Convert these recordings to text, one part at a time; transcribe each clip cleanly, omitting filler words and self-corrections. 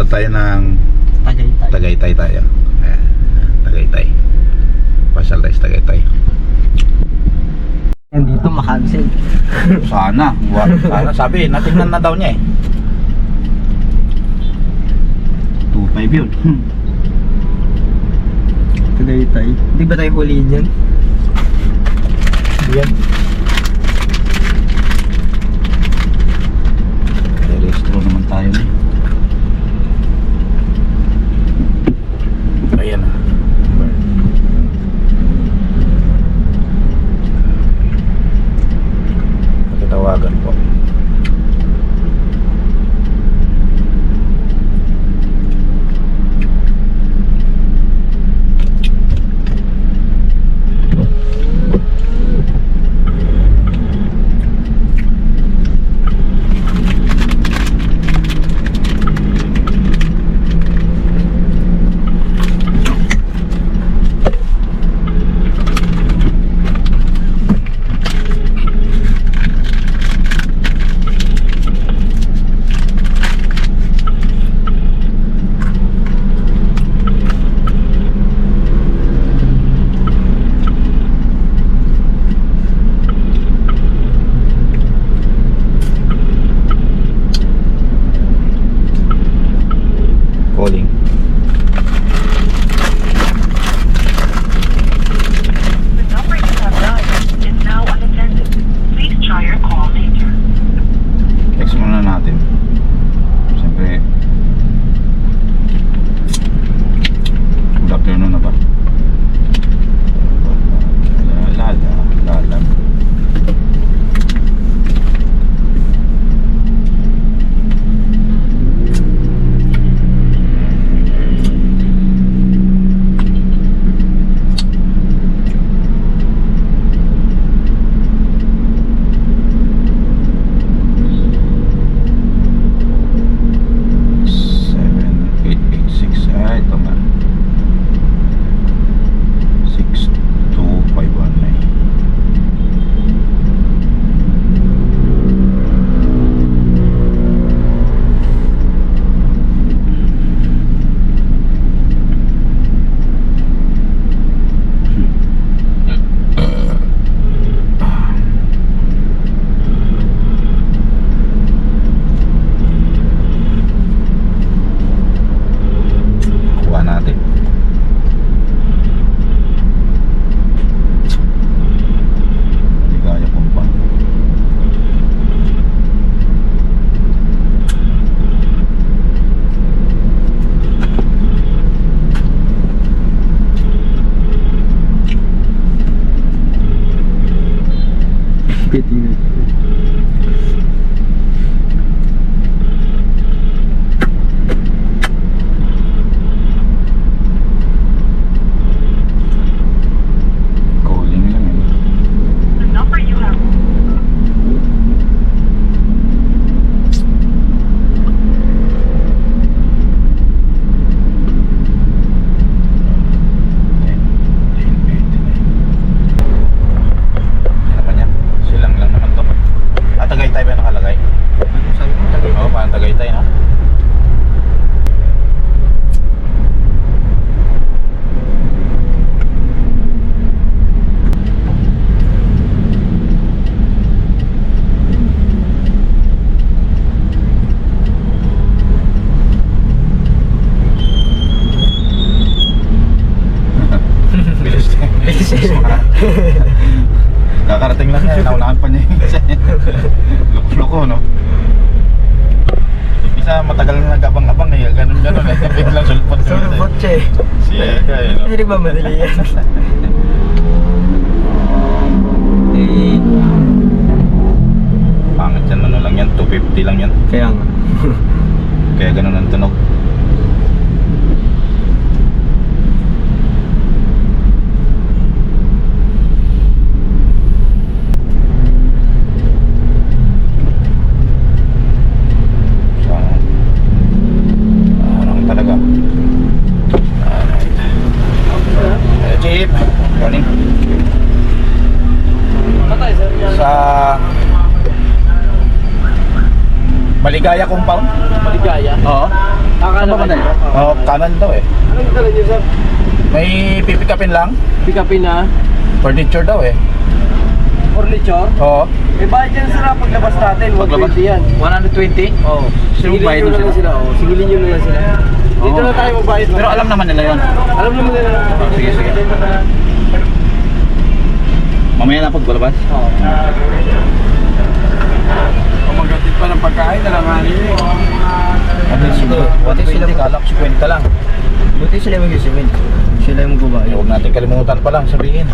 Punta tayo ng Tagaytay. Tagaytay tayo. Ayan, Tagaytay. Pasyal tayo sa Tagaytay. Yan dito makancel. Sana. Sana. Sabi, natingnan na daw niya eh. 2.5 yun. Tagaytay. Di ba tayo huliin yan? Yan. Restro naman tayo na. Ayan na. Patatawagan po. Calling. The number you have dialed is now unattended. Please try your call later. Text muna natin. Siyempre, good afternoon na ba? Lala. Ito nga 62519. Kuha natin. Ligaya kumpa. Pwede na. Calling lang eh. The number you have. Ano pa niya? Silang lang naman to. Tagaytay ba nakalagay? Ano sabi mo? Tagaytay. Oo, parang Tagaytay no? Bilis niya. Kakarating lang niya, naunahan pa niya yung isa. Loko-loko, no? Isa matagal na nag-abang-abang eh, ganun-ganun eh. Biglang sulpot. Sulpot siya eh. Siya eh, no? Hindi nagmamadali yan. Eh, Pangit yan, ano lang yan, 250 lang yan. kaya nga. Kaya ganun ang tunog. Talaga. Alright. Jeep. Morning. Sa Maligaya compound? Maligaya. Oo. Akala ko na yun. Oo, kanan daw eh. Anong dala niyo, sir? May pipikapin lang. Pick upin na. Furniture daw eh. Furniture. Oo. May bayad yan sir paglabas natin. Paglabas? 120 yan. 120? Oo. Sino Sigilin bayad nyo nun na lang sila? sila. Oo. Sigilin nyo na lang sila. Dito Oo. na tayo magbayad. Pero alam naman nila yon. Alam naman nila. Sige, sige. Mamaya na paglabas? Oo. Kumagatid pa ng pagkain na lang nga nila. Buti sila kala ko 50 lang. Buti sila mag-isimin. Sila yung magbabayad. Huwag natin kalimutan pa lang sabihin.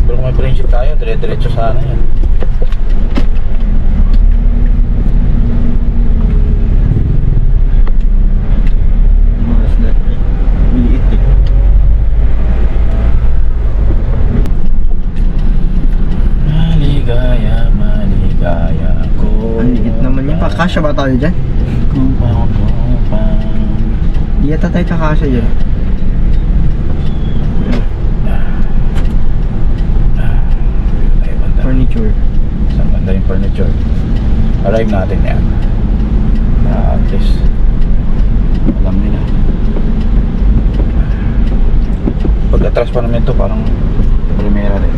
Pero kung may friendship tayo, dire-diretso sana yan. Maliit eh. Maligaya, maligaya ako. Ang liit naman yun. Pakasya ba tayo dyan? Di yata tayo kakasya dyan. Furniture. Saan banda yung furniture? Arrive natin yan. At least alam nila. Pag-atras pa namin ito parang primera din.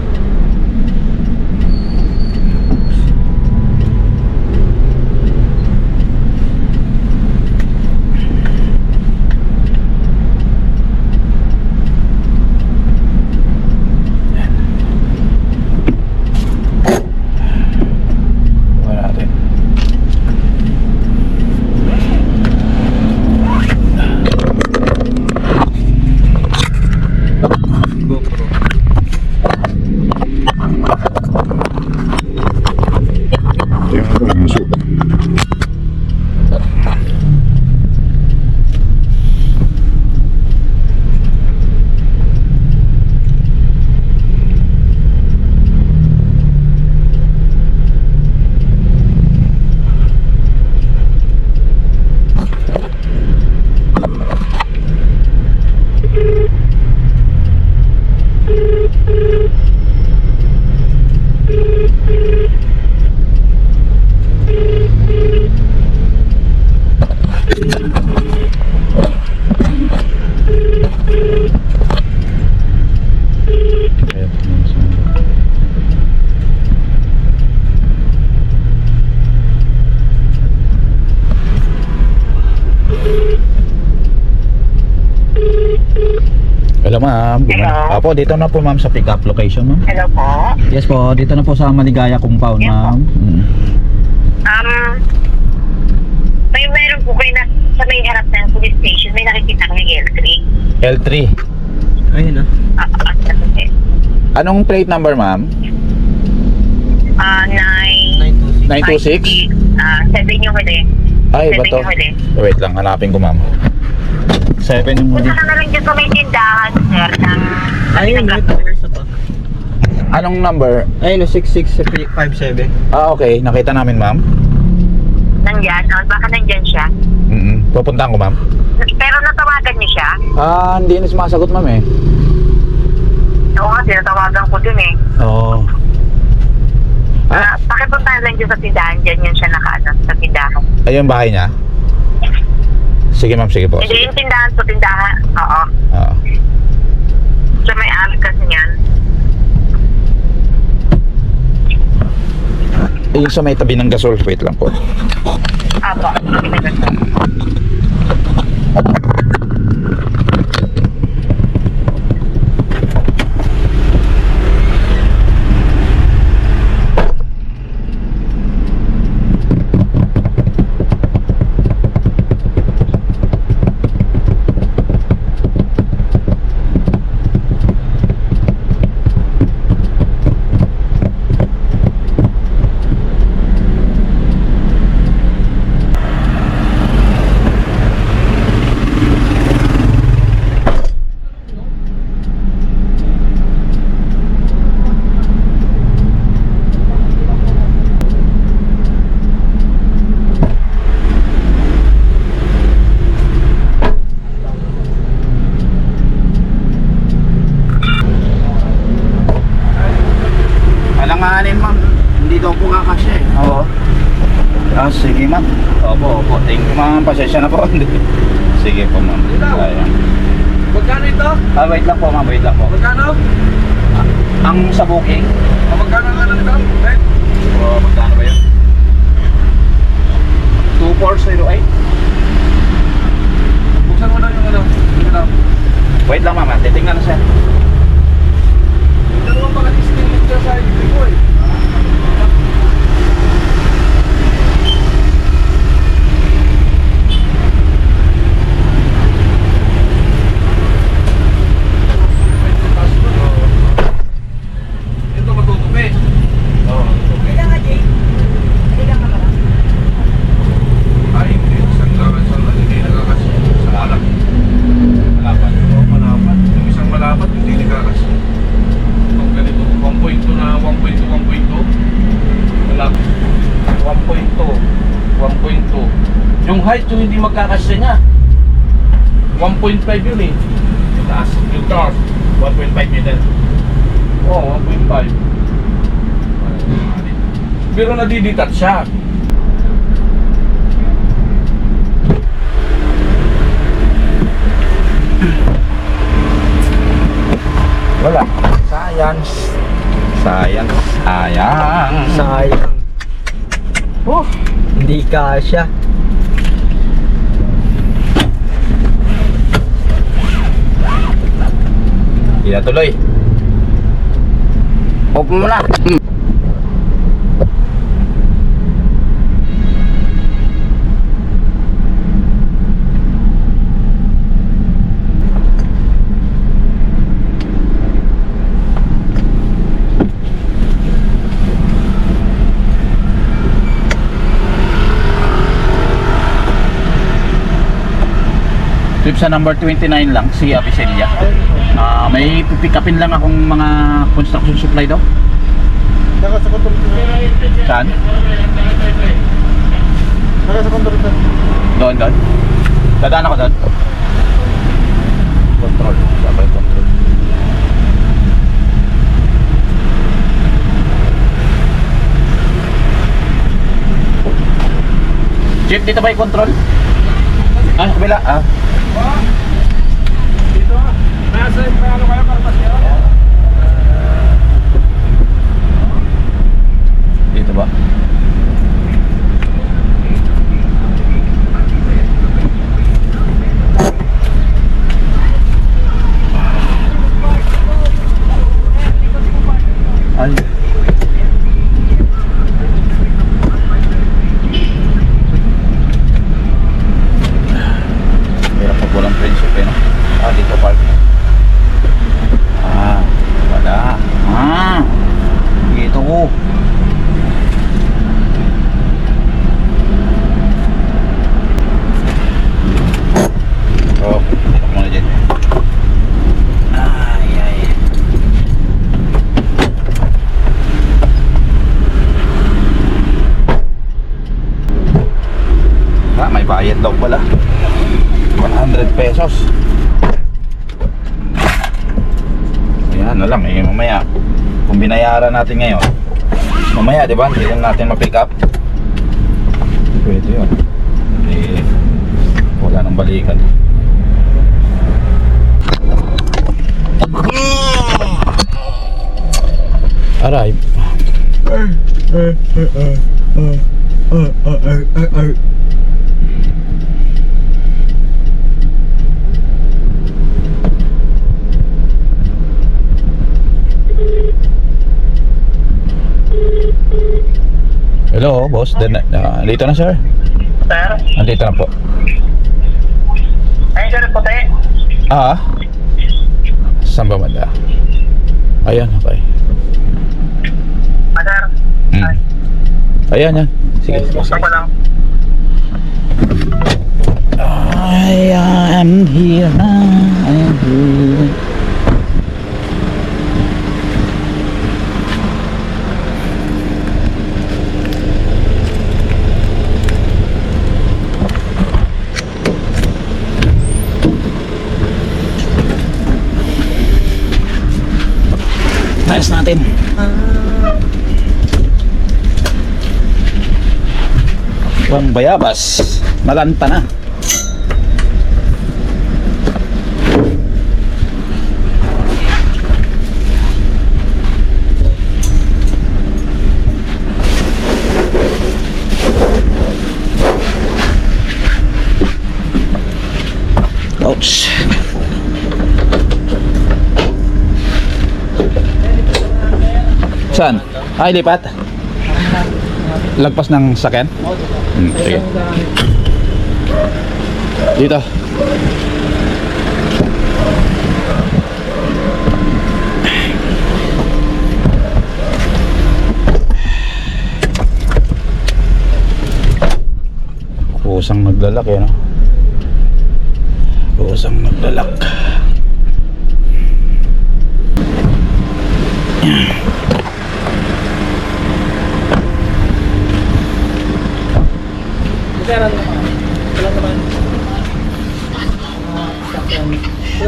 Hello ma'am. Hello. Apo, dito na po ma'am sa pick up location ma'am. Hello po. Yes po, dito na po sa Maligaya compound Yes, ma'am. May meron po kayo na sa may harap ng police station, may nakikita kang L3. L3. Ayun ah. Anong plate number ma'am? 926. 926? 7 yung huli. Ay, ba 7 to? yung huli. Wait lang, hanapin ko ma'am. 7 yung huli. Punta ka na lang dyan sa may tindahan, sir, ng... Ayun, may towers na pa. Anong number? Ayun, 6657. Ah, okay. Nakita namin ma'am. Nandyan, baka nandyan siya. Pupuntahan ko ma'am. Pero natawagan niyo siya. Ah, hindi na sumasagot ma'am eh. Oo nga, tinatawagan ko din eh. Oo. Pakipuntahan lang dyan sa tindahan, dyan yun siya nakaano sa tindahan. Ayun bahay niya? Sige ma'am, sige po. Hindi Sige. yung tindahan po, tindahan. Oo. Oo. Siya may alit kasi niyan. Yung sa may tabi ng gasol. Wait lang po. Apo. Ma'am, pasensya na po. Sige po ma'am. Ayan. Magkano ito? Wait lang po ma'am, wait lang po. Magkano? Ang sa booking? Magkano ang ano nito? Magkano ba yun? 2408? Buksan mo na yung ano. Wait lang ma'am, titingnan na siya. Ito naman baka distinct ka sa ibig ko eh. Ito matutupi. Oo. Ay, hindi. Isang lang. Hindi nakakasya. Isang malaki. Malapan. Oo, malapat. Yung isang malapat, hindi nakakasya. Pag ganito, 1.2 na 1.2, 1.2. Malapit. 1.2. 1.2. Yung height yung hindi magkakasya niya. 1.5 yun eh. Yung taas. Yung taas. 1.5 meter. Oo, 1.5. Pero nadiditat siya. Wala. Science. Science. Sayang. Sayang. Oh, hindi kasya. Hindi na tuloy. Off mo na. Trip sa number 29 lang, si Apicelia. May pick upin lang akong mga construction supply daw. Saka sa kontrol ito. Saan? Saka sa kontrol ito. Doon. Dadaan ako doon. Control. Sabay control. Chief, dito ba yung control? Kabila. Dito ah. Nasa ano kayo karpas niya? Dito ba? Ay. Hirap pag walang friendship eh, no? Dito park. Wala. Dito ko. Dito muna dyan. Ay. May bayad daw pala. 100 pesos. Ayan na lang mamaya kung binayaran natin ngayon mamaya, di ba, hindi lang natin ma-pick up. Pwede yun. Wala nang balikan. Arrive. Hello, boss. Dito na, sir. Sir? Nandito na po. Ayun, sir, puti. Saan ba manda? Ayan, okay. Sir? Ay, Ayan, yan. Sige. gusto ko lang. I am here now. I am here. Test natin. Bang bayabas. Nalanta na. Ouch. Saan? Ay, lipat. Lagpas ng sakyan? Sige. Dito. Kusang naglalak eh, no? Kusang naglalak.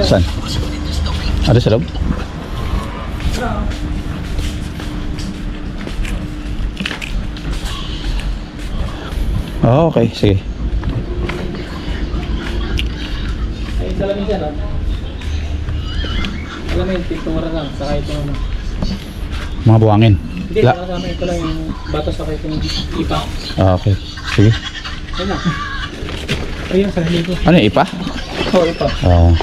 Saan? Ada sa loob? Oh, okay, sige. Ay, salamin siya, no? Salamin, pintura lang, saka ito, ano. Mga buhangin. Hindi, saka sama ito lang yung bato saka itong ipa. Ah, okay. Sige. Ayun na. Ayun, sa hali ko. Ano yung ipa? Oo, ipa. Ah,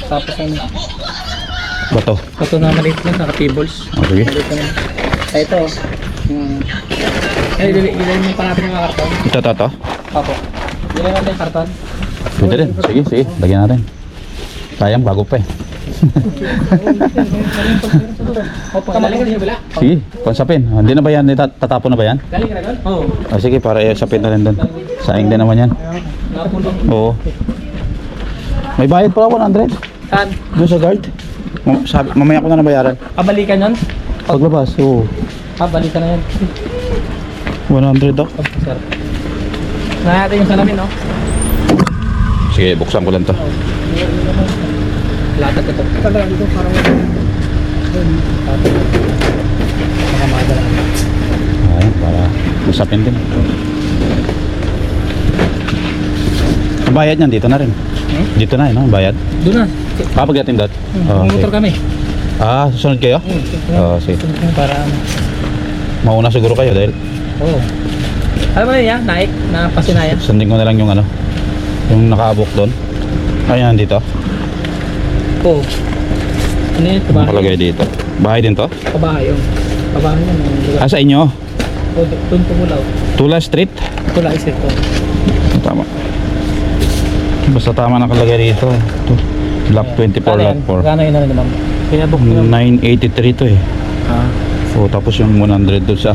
Tapos ano, bato. bato na maliit lang, saka pebbles. Oh, sige. Maliit lang. Ay, ito, yung... Ay, ilagay mo pa natin yung mga karton. Ito. Opo. Ilagay natin yung karton. Pwede rin. Sige, sige. Lagyan natin. Sayang, bago pa eh. Opo, galing ka din bila? Sige, pansapin. Hindi na ba yan? Tatapon na ba yan? Galing ka na doon? Oo. Ah, sige, para isapin na rin doon. Sayang din naman yan. Nakapulong. Oo. May bayad pala 100. Saan? Doon sa guard. Sabi, mamaya ko na nabayaran. Balikan yun? Paglabas, oo. Balikan na yan. 100 daw. Sir. Natin yung salamin, no? Sige, buksan ko lang to. Latag ito. Kagalang dito parang makamada lang. Ayan, para usapin din. Ang bayad niyan, dito na rin. Dito na, no? Ang bayad. Doon na. Pagdating doon? Motor kami. Ah, susunod kayo? Oo, sige. Para ano. Mauna siguro kayo dahil Oo. Alam mo na niya, Nike, na pasinaya. sundin ko na lang yung ano, yung nakaabok doon. Ayan, dito. Oo. Ano yun? Kabahay. Nakalagay dito. Bahay din to? Kabahay yun. Kabahay yun. Ah, sa inyo? O, doon tumulaw. Tula Street? Ito lang isip ko. Tama. Basta tama nakalagay dito. Ito. Block 24, lot 4. Kano yun na naman? Pinabok ko yung... 983 to eh. Ah. So, tapos yung 100 doon sa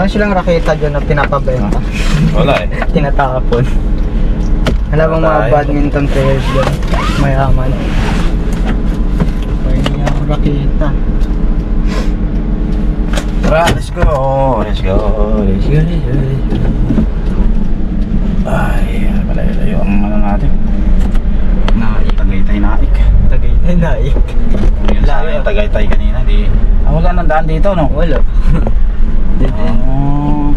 silang raketa dyan na pinapabenta. Wala eh. Tinatapon. Wala bang mga Tayo. badminton players dyan? Mayaman. Pwede niya ako raketa. Tara, let's go. Let's go. Let's go. Let's go. Let's go. Ay, malayo-layo ang ano natin. Naik. Tagaytay naik. Tagaytay naik. Yun sana yung Tagaytay kanina. Di, wala nang daan dito, no? Wala. Oh,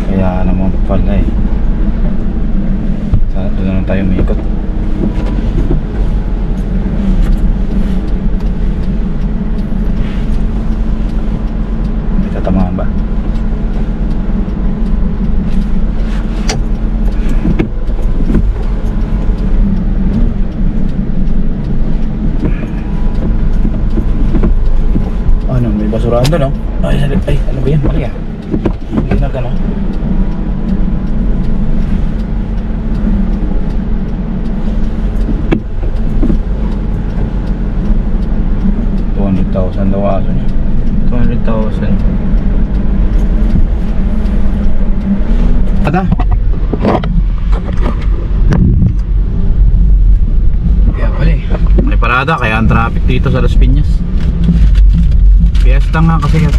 kaya naman pala eh. Sana doon naman tayo umikot. May tatamaan ba? Ano, may basurahan doon, no? Ay, ano ba yan? Mali ah. Hindi na gano'n. $200,000 daw aso niya. 200,000. Ata? Kaya pala eh. May parada, kaya ang traffic dito sa Las Piñas. Fiesta nga kasi yan.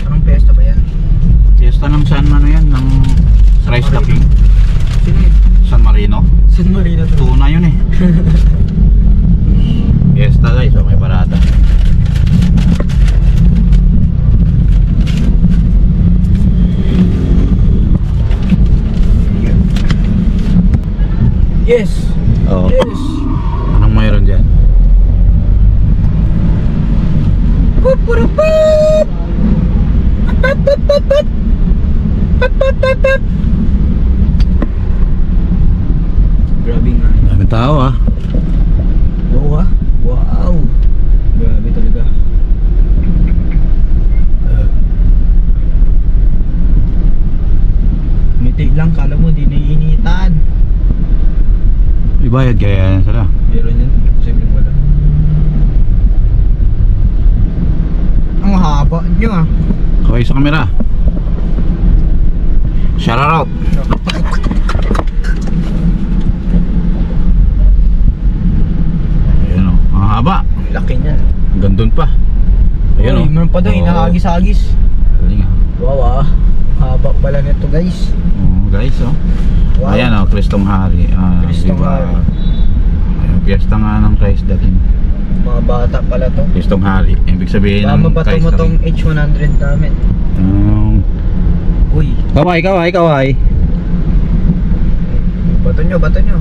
Anong pesta ba yan? Fiesta ng San ano yan, ng Rice the King. Sino yun? San Marino. San Marino to. Tuna yun eh. Fiesta guys, so may parada. Yes! Oo. Yes! Anong mayroon dyan? Pup, pup, pup! Pup, pup, pup, pup! Pup, pup, pup, pup! Grabe nga. Dami tao ah. Oo ah. Wow! Grabe talaga. Ngiti lang, kala mo di naiinitan. Ibayad kaya yan sila. Meron yan, posible wala. Ang haba nyo ah. Kaway sa kamera. Shout out. Ayun o, ang haba. Laki niya. Hanggang dun pa. Ayun o. Uy, meron pa doon, Oo. inahagis-hagis. Galing ah. Wow ah. Haba pala nito guys. Oo, guys oh. Wow. Ayan oh, Kristong Hari. Kristong Hari. Ayun, piyesta nga ng Christ the King. Mga bata pala to. Kristong Hari. Ibig sabihin Baka ng mabato Christ mo the tong King. H100 namin. Uy, Kaway, kaway, kaway. bato nyo, bato nyo.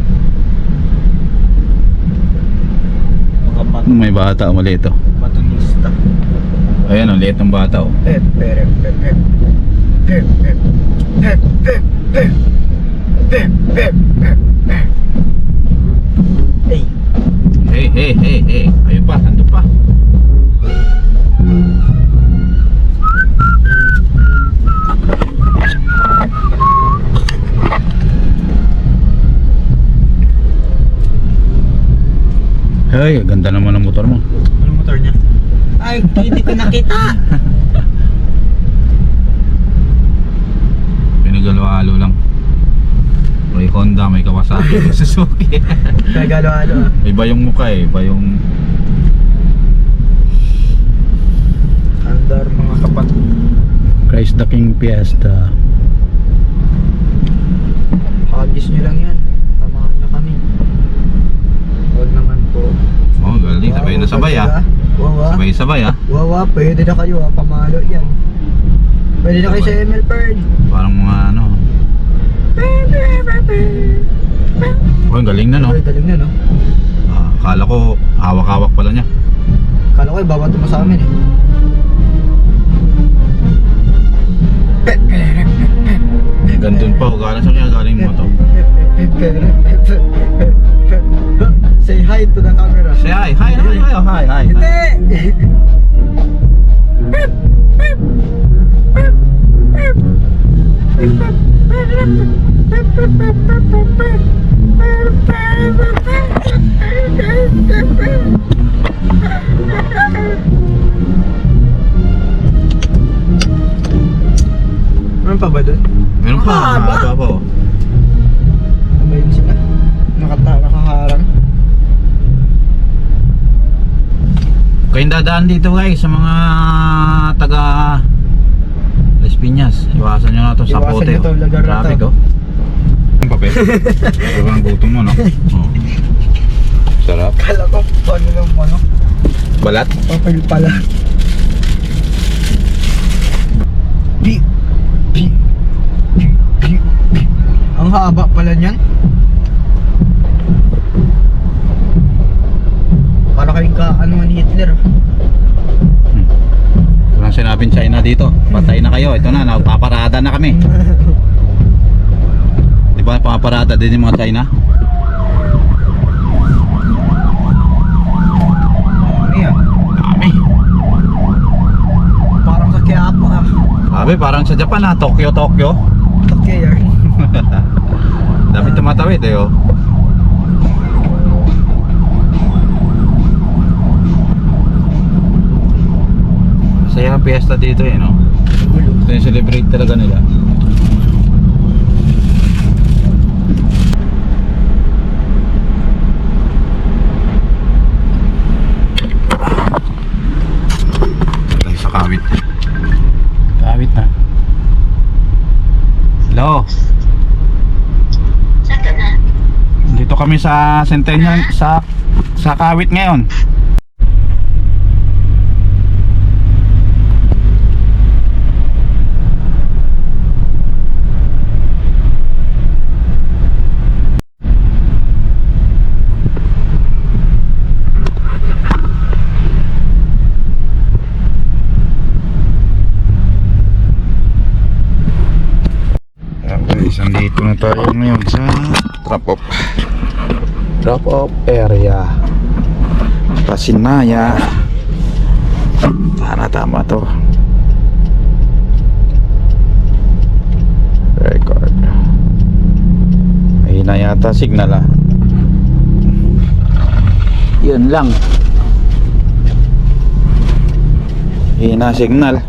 Mga bato. May bata mali ito. Batonista. Ayan oh, liit ng bata oh. Pep, pep, pep, pep. Pep, pep, pep, pep, pep. Pep, pep, pep, pep. Hey, Hey, hey, hey, hey. Ayun pa, nandun pa. Hey, ganda naman ng motor mo. anong motor niya? Ay, hindi ko nakita. Pinagalo-halo lang. May Honda, may Kawasaki, may Suzuki. Gagalo-halo ah. Iba yung mukha eh, iba yung... Andar mga kapatid. Christ the King Fiesta. Hagis nyo lang yan. Tamahan nyo kami. Huwag naman po. Oh, galing, sabay na sabay ah. Wow ah. Sabay-sabay ah. Wow ah, pwede na kayo ah. Pamalo yan. Pwede na kayo sa ML Bird. Parang mga ano. Oh, ang galing na no. Ay, galing na no. Akala ko hawak-hawak pala niya. Kala ko babato mo sa amin eh. Gandun pa, galing sa kanya galing mo to. Say hi to the camera. Say hi, hi, hi, hi, hi, hi. Hindi! haba. Haba po. Ano yun sila? Nakaharang. Kayong dadaan dito guys sa mga taga Las Piñas. Iwasan nyo na ito sa Iwasan pote. nyo to, lugar na Traffic to. oh. Ang papel. Sobrang gutom mo no? Oh. Sarap. Kala ko ano lang ano. Balat? Papel pala. Pi. Ang haba pala niyan. Para kayong ano ni Hitler. Walang sinabing China dito. Patay na kayo. Ito na, napaparada na kami. Di ba paparada din yung mga China? Ano yan? Dami. Parang sa Quiapo ha. Sabi parang sa Japan ha. Tokyo. Okay yan. Dami tumatawid eh oh. Masaya ang piyesta dito eh no. Ito yung celebrate talaga nila. Tayo sa kawit. Kawit na. Hello. Dito kami sa Centennial sa kawit ngayon. Nandito na tayo ngayon sa drop off area Pasinaya. Tama to. Record. Mahina yata signal ah. Yun lang. Hina signal.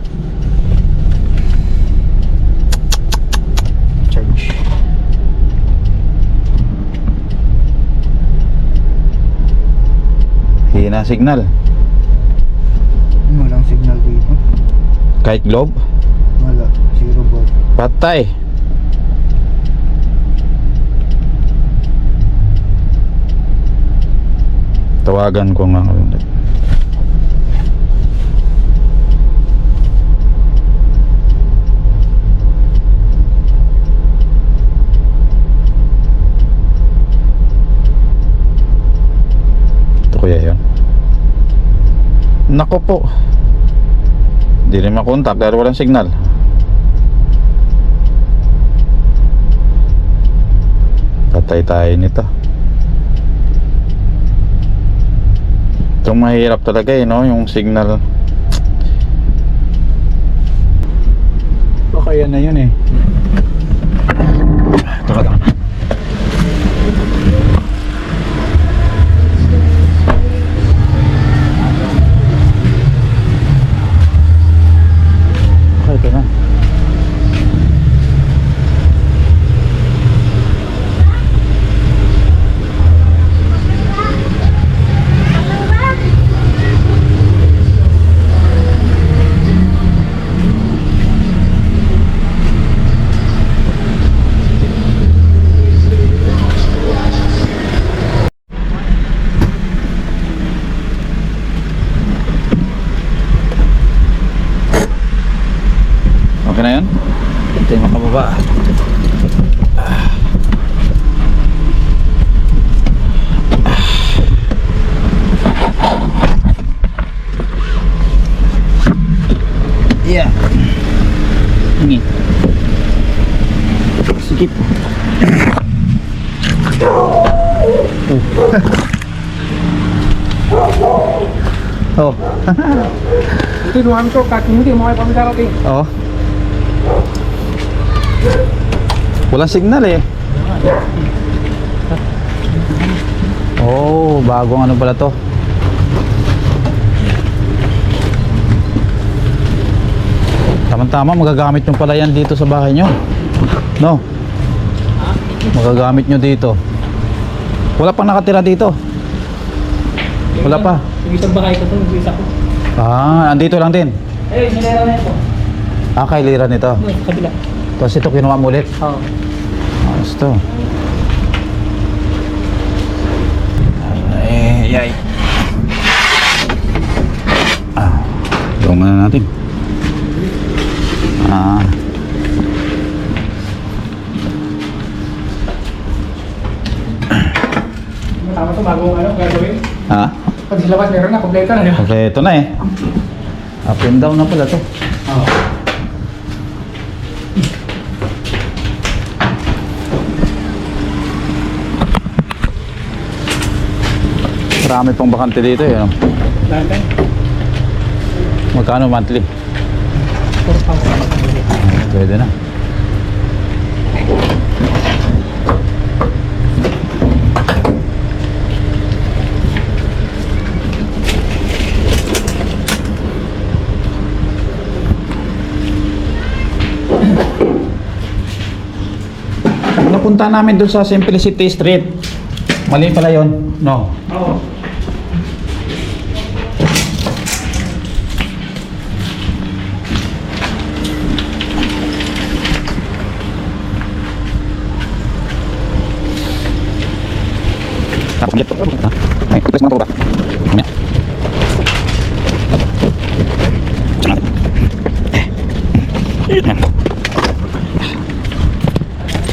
Charge. Hina signal. Walang signal dito. Kahit globe. Wala. Zero volt. Patay. Tawagan ko nga ulit. Ito kuya yun. Nako po. Hindi rin makontak dahil walang signal. Patay tayo nito. Itong mahirap talaga eh, no? Yung signal. Baka yan na yun eh. Ito ka lang. Okay, ito na. Okay na yun? Hintay makababa. Yeah. Ini. Sikit. Oh. Ito nuhan ko, hindi mo kayo pamilarating. Oh. Walang signal eh. Oh, bagong ano pala to. Tama-tama, magagamit yung pala yan dito sa bahay nyo. No? Magagamit nyo dito. Wala pang nakatira dito. Wala pa. Yung isang bahay ko to, yung isa ko. Ah, andito lang din. Eh, sinera na ito. Ah, kailiran nito. Sa kabila. Tapos ito kinuha mo ulit. Oo. Ayos to. Ay. Ah, gawin na natin. Ah. Tama to, bagong ano, gagawin. Ha? Pag silabas, meron na, kompleto na, di ba? Okay, ito na eh. Up and down na pala to. Oo. Marami pang bakante dito eh. Ano? Dahil Magkano monthly? 4,000. Pwede na. Napunta namin doon sa Simplicity Street. Mali pala yon, no? Oo. Tapos dito. Ay, press mo na ba? Mamaya. Saan natin? Ayan.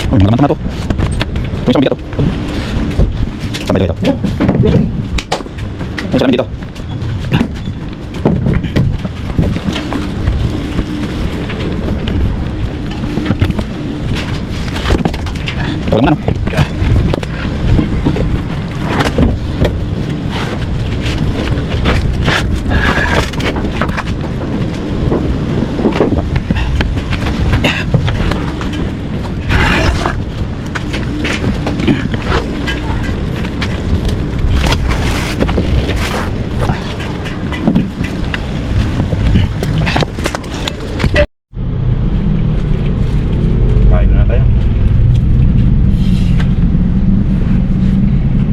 Uy, magamat na to. Uy, saan dito? Sabay dito. Uy, saan dito? Wala naman, no?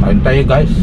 Kain tayo guys.